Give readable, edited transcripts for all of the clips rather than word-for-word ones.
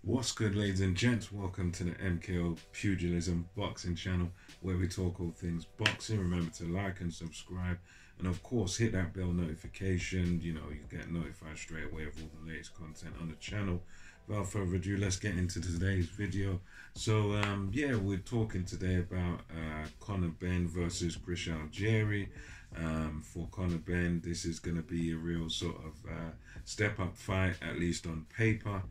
What's good, ladies and gents? Welcome to the MKO Pugilism Boxing channel, where we talk all things boxing. Remember to like and subscribe, and of course hit that bell notification. You get notified straight away of all the latest content on the channel. Without further ado, let's get into today's video. So yeah, we're talking today about Conor Benn versus Chris Algieri. For Conor Benn, this is going to be a real sort of step up fight, at least on paper.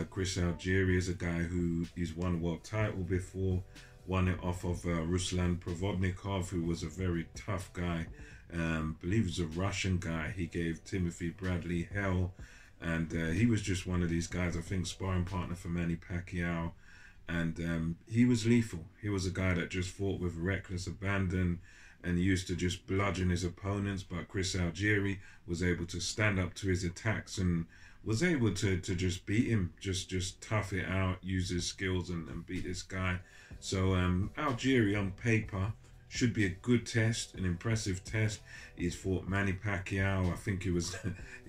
Chris Algieri is a guy who he's won a world title before, won it off of Ruslan Provodnikov, who was a very tough guy. Believe he's a Russian guy. He gave Timothy Bradley hell, and he was just one of these guys, I think, sparring partner for Manny Pacquiao, and he was lethal. He was a guy that just fought with reckless abandon and used to just bludgeon his opponents, but Chris Algieri was able to stand up to his attacks and was able to just beat him, just tough it out, use his skills and beat this guy. So Algieri on paper should be a good test, an impressive test. He's fought Manny Pacquiao. I think he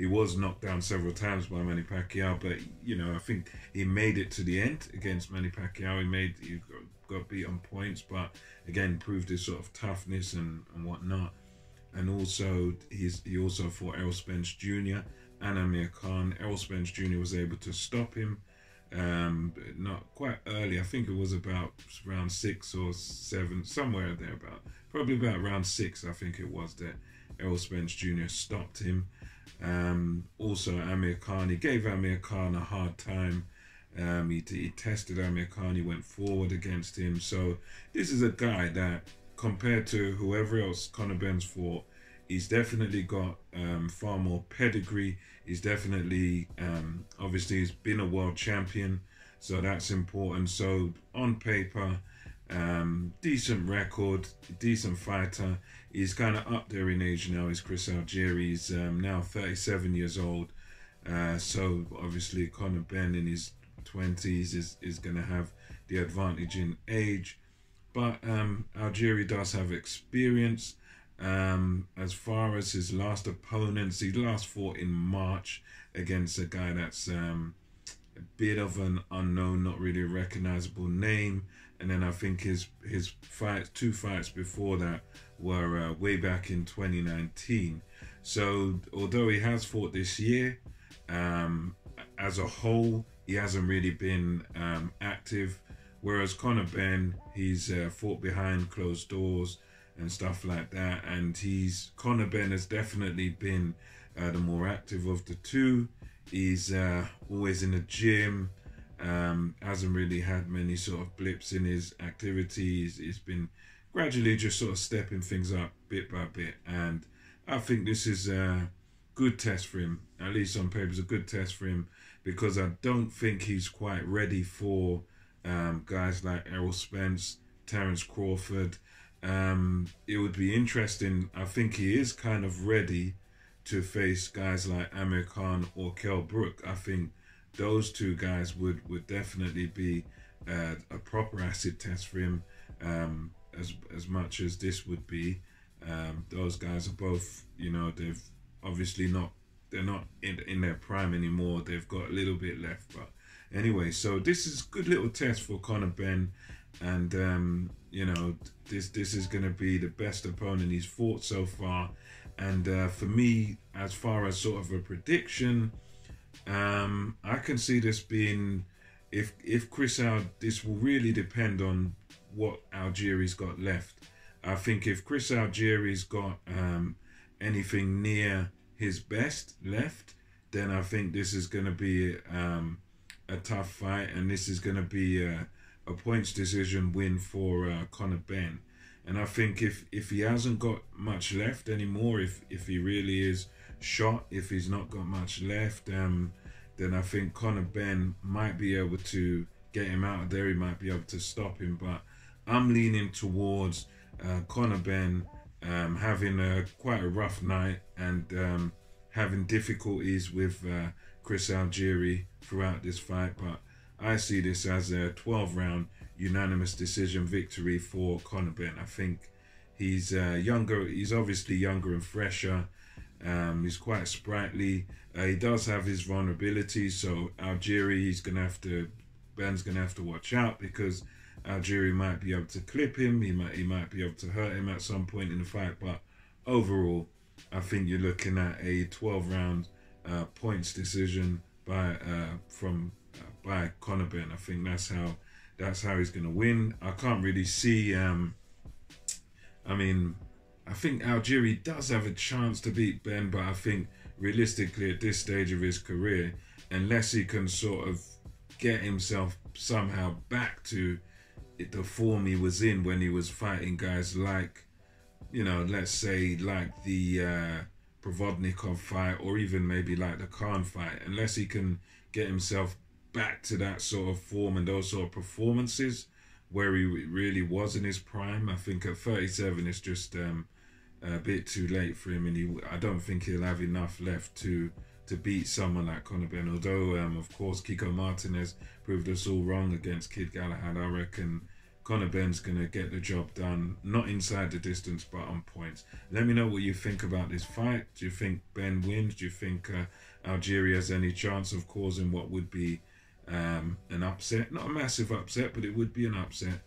was knocked down several times by Manny Pacquiao, but I think he made it to the end against Manny Pacquiao. He got beat on points, but again proved his sort of toughness and whatnot. And also he also fought Errol Spence Jr. and Amir Khan. Errol Spence Jr. was able to stop him, not quite early. I think it was about round 6 or 7, somewhere there, probably about round 6. I think it was that Errol Spence Jr. stopped him. Also Amir Khan, he gave Amir Khan a hard time. He tested Amir Khan. He went forward against him. So this is a guy that, compared to whoever else Conor Benn's fought, he's definitely got far more pedigree. He's definitely, obviously, he's been a world champion, so that's important. So on paper, decent record, decent fighter. He's kind of up there in age now. Is Chris Algieri. He's now 37 years old. So obviously Conor Benn in his 20s is going to have the advantage in age, but Algieri does have experience. As far as his last opponents, he last fought in March against a guy that's a bit of an unknown, not really a recognizable name. And then I think his two fights before that were way back in 2019. So although he has fought this year, as a whole, he hasn't really been active. Whereas Conor Benn, he's fought behind closed doors and stuff like that, and Conor Benn has definitely been the more active of the two. He's always in the gym, hasn't really had many sort of blips in his activities. He's been gradually just sort of stepping things up bit by bit, and I think this is a good test for him. At least on paper, it's a good test for him, because I don't think he's quite ready for guys like Errol Spence, Terence Crawford. It would be interesting. I think he is kind of ready to face guys like Amir Khan or Kell Brook. I think those two guys would definitely be a proper acid test for him, as much as this would be. Those guys are both, they've obviously they're not in their prime anymore. They've got a little bit left, but anyway, so this is a good little test for Conor Benn, and this is going to be the best opponent he's fought so far. And for me, as far as sort of a prediction, I can see this being, if this will really depend on what Algieri's got left. I think if Chris Algieri's got anything near his best left, then I think this is going to be a tough fight, and this is going to be a points decision win for Conor Benn. And I think if he hasn't got much left anymore, if he really is shot, if he's not got much left, then I think Conor Benn might be able to get him out of there. He might be able to stop him, but I'm leaning towards Conor Benn having quite a rough night and having difficulties with Chris Algieri throughout this fight. But I see this as a 12-round unanimous decision victory for Conor Benn. I think he's younger. He's obviously younger and fresher. He's quite sprightly. He does have his vulnerabilities, so Algieri, Ben's gonna have to watch out because Algieri might be able to clip him. He might be able to hurt him at some point in the fight. But overall, I think you're looking at a 12-round points decision by Conor Benn. I think that's how he's gonna win. I can't really see. I mean, I think Algieri does have a chance to beat Ben, but I think realistically at this stage of his career, unless he can sort of get himself somehow back to the form he was in when he was fighting guys like, let's say like the Provodnikov fight, or even maybe like the Khan fight, unless he can get himself back to that sort of form and those sort of performances where he really was in his prime. I think at 37 it's just a bit too late for him, and I don't think he'll have enough left to beat someone like Conor Benn. Although, of course, Kiko Martinez proved us all wrong against Kid Galahad. I reckon Conor Benn's going to get the job done, not inside the distance, but on points. Let me know what you think about this fight. Do you think Ben wins? Do you think Algieri has any chance of causing what would be an upset? Not a massive upset, but it would be an upset.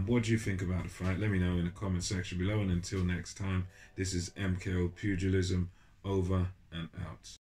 What do you think about the fight? Let me know in the comment section below. And until next time, this is MKO Pugilism, over and out.